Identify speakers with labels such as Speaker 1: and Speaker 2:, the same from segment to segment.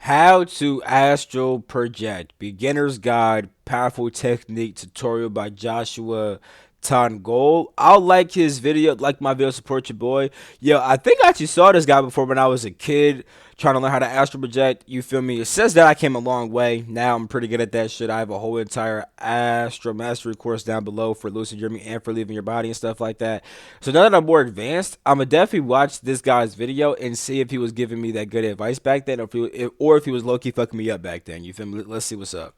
Speaker 1: How to Astral Project Beginner's Guide Powerful Technique Tutorial by Joshua Tongol. I'll like his video, like my video, support your boy. Yo, I think I actually saw this guy before when I was a kid trying to learn how to astral project. You feel me? It says that I came a long way. Now I'm pretty good at that shit. I have a whole entire astral mastery course down below for lucid dreaming and for leaving your body and stuff like that. So now that I'm more advanced, I'm gonna definitely watch this guy's video and see if he was giving me that good advice back then, or if he was low key fucking me up back then. You feel me? Let's see what's up.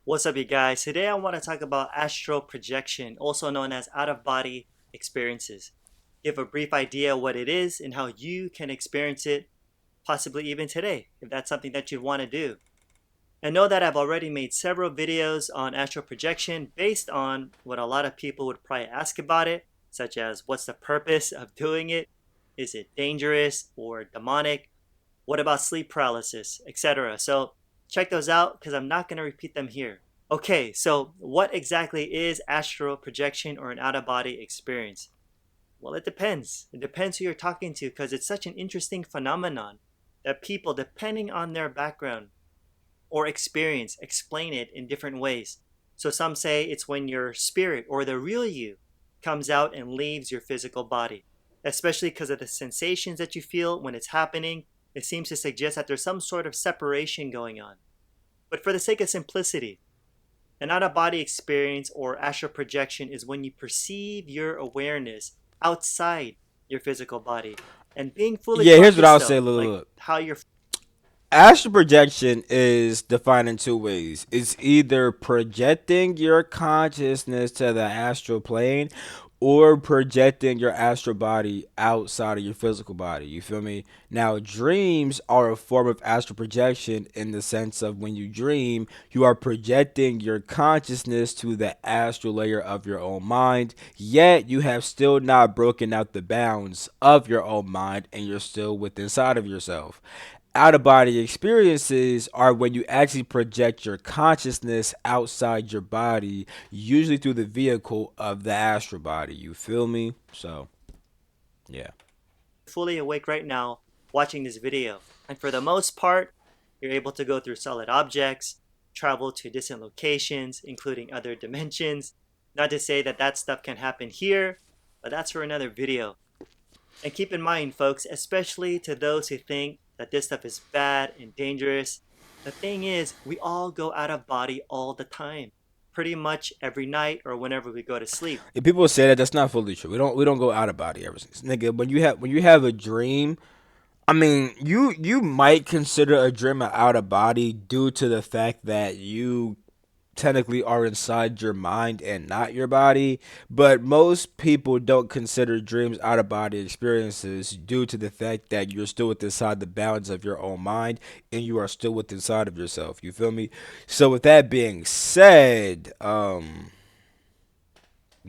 Speaker 2: What's up, you guys? Today I want to talk about astral projection, also known as out of body experiences. Give a brief idea what it is and how you can experience it, possibly even today, if that's something that you want to do. And know that I've already made several videos on astral projection based on what a lot of people would probably ask about it, such as what's the purpose of doing it? Is it dangerous or demonic? What about sleep paralysis, etc.? So check those out because I'm not going to repeat them here. Okay, so what exactly is astral projection or an out of body experience? Well, it depends. It depends who you're talking to because it's such an interesting phenomenon that people, depending on their background or experience, explain it in different ways. So some say it's when your spirit or the real you comes out and leaves your physical body, especially because of the sensations that you feel when it's happening. It seems to suggest that there's some sort of separation going on. But for the sake of simplicity, an out of body experience or astral projection is when you perceive your awareness outside your physical body and being fully
Speaker 1: Yeah, here's what
Speaker 2: conscious
Speaker 1: I'll say.
Speaker 2: though, like
Speaker 1: Look,
Speaker 2: how you're.
Speaker 1: astral projection is defined in two ways. It's either projecting your consciousness to the astral plane or projecting your astral body outside of your physical body. You feel me? Now, dreams are a form of astral projection in the sense of when you dream, you are projecting your consciousness to the astral layer of your own mind, yet you have still not broken out the bounds of your own mind and you're still within inside of yourself. Out of body experiences are when you actually project your consciousness outside your body, usually through the vehicle of the astral body. You feel me? So, yeah.
Speaker 2: Fully awake right now watching this video. And for the most part, you're able to go through solid objects, travel to distant locations, including other dimensions. Not to say that that stuff can happen here, but that's for another video. And keep in mind, folks, especially to those who think that this stuff is bad and dangerous, the thing is, we all go out of body all the time. Pretty much every night or whenever we go to sleep.
Speaker 1: If people say that, that's not fully true. We don't go out of body ever since. Nigga, when you have a dream, I mean, you might consider a dream an out of body due to the fact that you technically are inside your mind and not your body, but most people don't consider dreams out of body experiences due to the fact that you're still within inside the bounds of your own mind and you are still within inside of yourself. You feel me? So with that being said,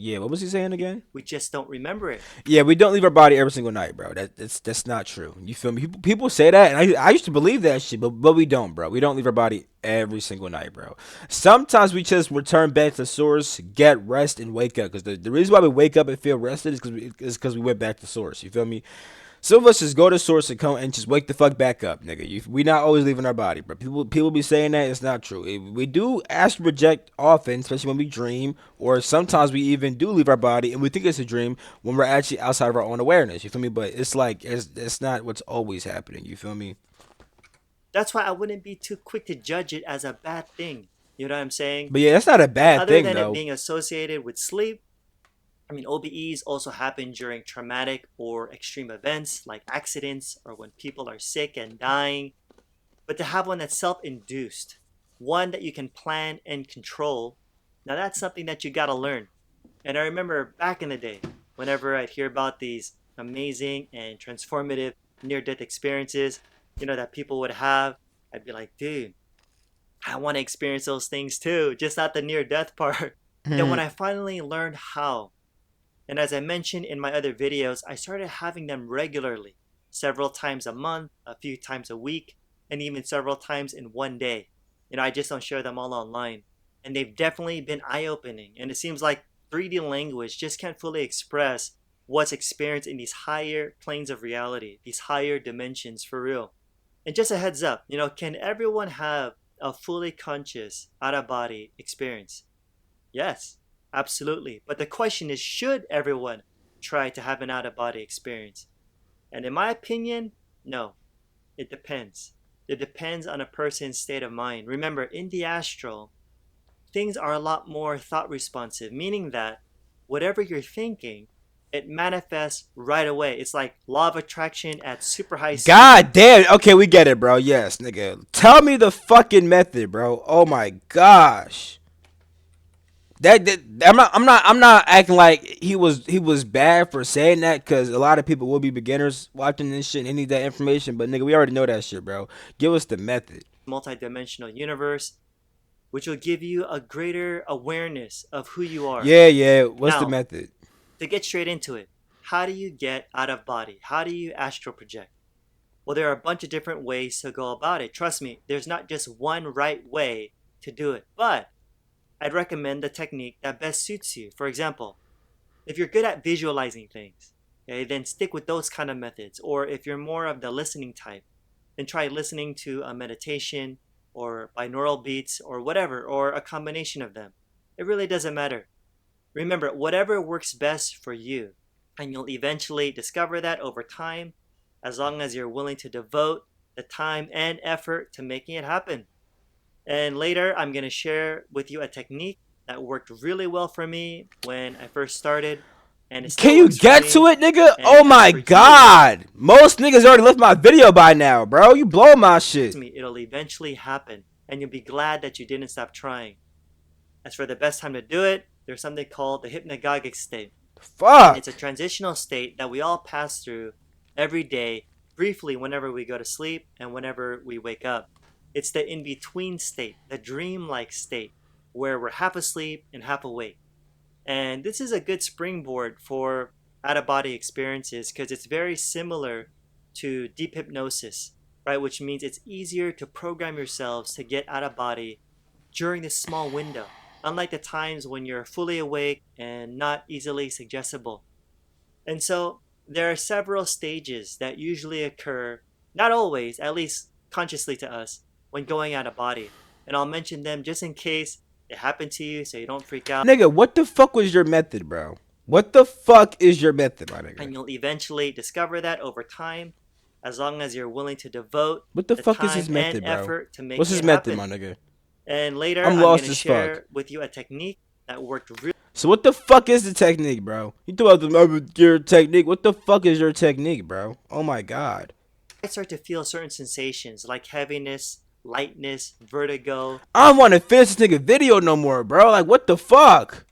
Speaker 1: yeah, what was he saying again?
Speaker 2: We just don't remember it.
Speaker 1: Yeah, we don't leave our body every single night, bro. That's not true. You feel me? People say that, and I used to believe that shit, but we don't, bro. We don't leave our body every single night, bro. Sometimes we just return back to source, get rest, and wake up. Because the reason why we wake up and feel rested is because we went back to source. You feel me? Some of us just go to source and come and just wake the fuck back up, nigga. We not always leaving our body, but people be saying that it's not true. We do astral project often, especially when we dream, or sometimes we even do leave our body and we think it's a dream when we're actually outside of our own awareness. You feel me? But it's like it's not what's always happening. You feel me?
Speaker 2: That's why I wouldn't be too quick to judge it as a bad thing. You know what I'm saying?
Speaker 1: But yeah, that's not a
Speaker 2: And
Speaker 1: bad
Speaker 2: other
Speaker 1: thing
Speaker 2: than it
Speaker 1: though.
Speaker 2: being associated with sleep, I mean, OBEs also happen during traumatic or extreme events like accidents or when people are sick and dying. But to have one that's self induced, one that you can plan and control, now that's something that you gotta learn. And I remember back in the day, whenever I'd hear about these amazing and transformative near death experiences, that people would have, I'd be like, dude, I want to experience those things too, just not the near death part. Then when I finally learned how, and as I mentioned in my other videos, I started having them regularly, several times a month, a few times a week, and even several times in one day. I just don't share them all online. And they've definitely been eye opening. And it seems like 3D language just can't fully express what's experienced in these higher planes of reality, these higher dimensions for real. And just a heads up, can everyone have a fully conscious out of body experience? Yes, absolutely. But the question is, should everyone try to have an out of body experience? And in my opinion, no. It depends. It depends on a person's state of mind. Remember, in the astral, things are a lot more thought responsive, meaning that whatever you're thinking, it manifests right away. It's like law of attraction at super high speed.
Speaker 1: God damn. Okay, we get it, bro. Yes, nigga. Tell me the fucking method, bro. Oh my gosh. That I'm not acting like he was bad for saying that, because a lot of people will be beginners watching this shit and need that information. But nigga, we already know that shit, bro. Give us the method.
Speaker 2: Multidimensional universe, which will give you a greater awareness of who you are.
Speaker 1: Yeah, yeah. What's the
Speaker 2: Now,
Speaker 1: method?
Speaker 2: to get straight into it, how do you get out of body? How do you astral project? Well, there are a bunch of different ways to go about it. Trust me, there's not just one right way to do it, but I'd recommend the technique that best suits you. For example, if you're good at visualizing things, okay, then stick with those kind of methods. Or if you're more of the listening type, then try listening to a meditation or binaural beats or whatever, or a combination of them. It really doesn't matter. Remember, whatever works best for you, and you'll eventually discover that over time, as long as you're willing to devote the time and effort to making it happen. And later, I'm going to share with you a technique that worked really well for me when I first started, and it
Speaker 1: Can
Speaker 2: still
Speaker 1: you
Speaker 2: works for
Speaker 1: get to
Speaker 2: me.
Speaker 1: it, nigga?
Speaker 2: And
Speaker 1: Oh
Speaker 2: as
Speaker 1: my
Speaker 2: for you,
Speaker 1: god. Most niggas already left my video by now, bro. You blow my shit.
Speaker 2: me, it'll eventually happen, and you'll be glad that you didn't stop trying. As for the best time to do it, there's something called the hypnagogic state. And
Speaker 1: Fuck.
Speaker 2: it's a transitional state that we all pass through every day, briefly whenever we go to sleep and whenever we wake up. It's the in between state, the dreamlike state, where we're half asleep and half awake. And this is a good springboard for out of body experiences because it's very similar to deep hypnosis, right? Which means it's easier to program yourselves to get out of body during this small window, unlike the times when you're fully awake and not easily suggestible. And so there are several stages that usually occur, not always, at least consciously to us, when going out of body. And I'll mention them just in case it happened to you so you don't freak out.
Speaker 1: Nigga, what the fuck was your method, bro? What the fuck is your method, my nigga?
Speaker 2: And you'll eventually discover that over time, as long as you're willing to devote
Speaker 1: What the
Speaker 2: the
Speaker 1: fuck is his
Speaker 2: time and
Speaker 1: method, bro?
Speaker 2: effort to
Speaker 1: What's
Speaker 2: making
Speaker 1: his
Speaker 2: it
Speaker 1: method,
Speaker 2: happen.
Speaker 1: my nigga?
Speaker 2: And later,
Speaker 1: I'm
Speaker 2: I'm going
Speaker 1: lost
Speaker 2: to
Speaker 1: as fuck.
Speaker 2: share with you a technique that worked really.
Speaker 1: So what the fuck is the technique, bro? You talk about your technique. What the fuck is your technique, bro? Oh my god.
Speaker 2: I start to feel certain sensations like heaviness, lightness, vertigo,
Speaker 1: I don't want to finish this nigga video no more, bro. Like, what the fuck?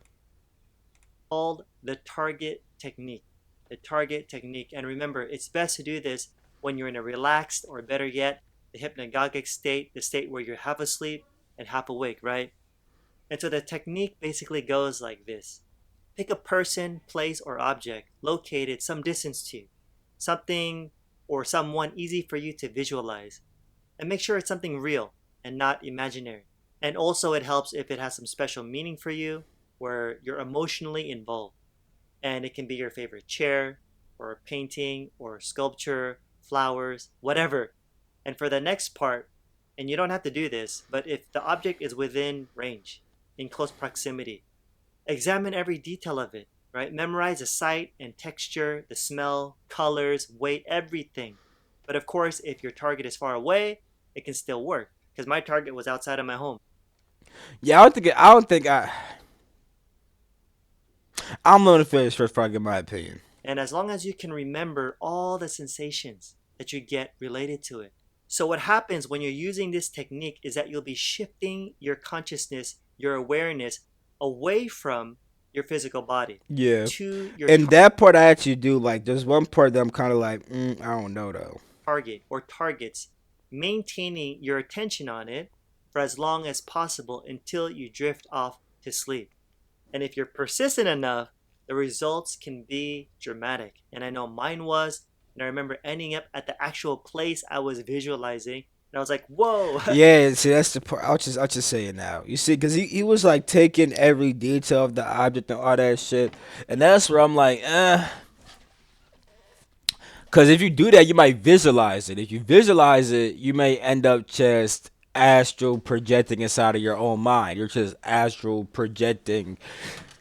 Speaker 2: called the target technique. The target technique. And remember, it's best to do this when you're in a relaxed, or better yet, the hypnagogic state, the state where you're half asleep and half awake, right? And so the technique basically goes like this: pick a person, place, or object located some distance to you, something or someone easy for you to visualize, and make sure it's something real and not imaginary. And also, it helps if it has some special meaning for you where you're emotionally involved. And it can be your favorite chair, or a painting, or sculpture, flowers, whatever. And for the next part, and you don't have to do this, but if the object is within range, in close proximity, examine every detail of it, right? Memorize the sight and texture, the smell, colors, weight, everything. But of course, if your target is far away, it can still work. Because my target was outside of my home.
Speaker 1: Yeah, I'm gonna finish first before I get my opinion.
Speaker 2: And as long as you can remember all the sensations that you get related to it. So, what happens when you're using this technique is that you'll be shifting your consciousness, your awareness away from your physical body
Speaker 1: Yeah.
Speaker 2: to your
Speaker 1: And that part I actually do like. There's one part that I'm kind of like, I don't know though.
Speaker 2: target or targets, maintaining your attention on it for as long as possible until you drift off to sleep. And if you're persistent enough, the results can be dramatic. And I know mine was, and I remember ending up at the actual place I was visualizing, and I was like, whoa.
Speaker 1: Yeah, see, that's the part. I'll just say it now. You see, because he was like taking every detail of the object and all that shit, and that's where I'm like, Because if you do that, you might visualize it. If you visualize it, you may end up just astral projecting inside of your own mind. You're just astral projecting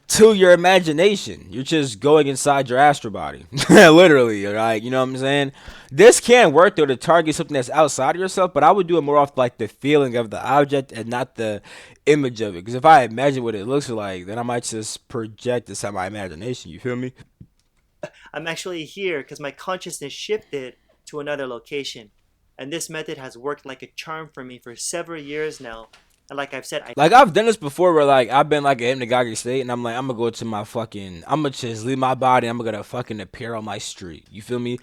Speaker 1: to your imagination. You're just going inside your astral body. Literally, right? You know what I'm saying? This can work though to target something that's outside of yourself, but I would do it more off like the feeling of the object and not the image of it. Because if I imagine what it looks like, then I might just project this out my imagination. You feel me?
Speaker 2: I'm actually here because my consciousness shifted to another location. And this method has worked like a charm for me for several years now. And like I've said, I
Speaker 1: Like I've done this before where like I've been like in hypnagogic state and I'm like I'm gonna go to my fucking I'm gonna just leave my body, I'm gonna fucking appear on my street. You feel me?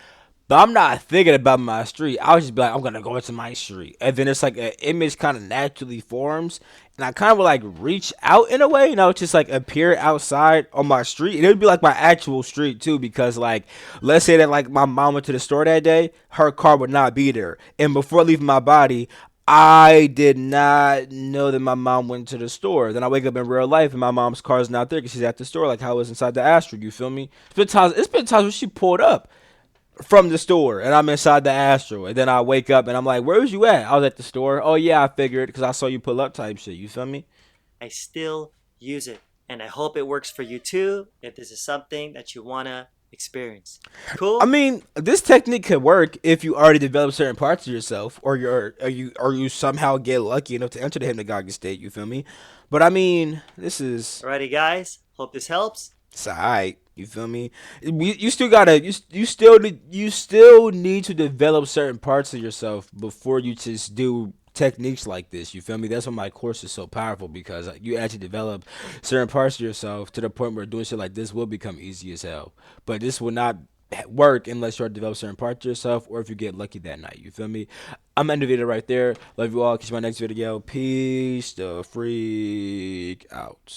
Speaker 1: But I'm not thinking about my street. I would just be like, I'm gonna go into my street. And then it's like an image kind of naturally forms. And I kind of would like reach out in a way, you know, just like appear outside on my street. And it would be like my actual street too, because like let's say that like my mom went to the store that day, her car would not be there. And before leaving my body, I did not know that my mom went to the store. Then I wake up in real life and my mom's car is not there because she's at the store, like how I was inside the Astral. You feel me? It's been times when she pulled up from the store and I'm inside the Astral, and then I wake up and I'm like, "Where was you at?" I was at the store. Oh yeah, I figured because I saw you pull up type shit. You feel me?
Speaker 2: still use it. And I hope it works for you too if this is something that you want to experience.
Speaker 1: I
Speaker 2: Cool?
Speaker 1: mean, this technique could work if you already develop certain parts of yourself, or you somehow get lucky enough to enter the hypnagogic state. You feel me? But I mean, this is
Speaker 2: Alrighty, guys. Hope this helps.
Speaker 1: it's alright. You feel me? You still gotta you still need to develop certain parts of yourself before you just do techniques like this. You feel me? That's why my course is so powerful because you actually develop certain parts of yourself to the point where doing shit like this will become easy as hell. But this will not work unless you develop certain parts of yourself or if you get lucky that night. You feel me? I'm ending the video right there. Love you all. Catch you in my next video. Peace the freak out.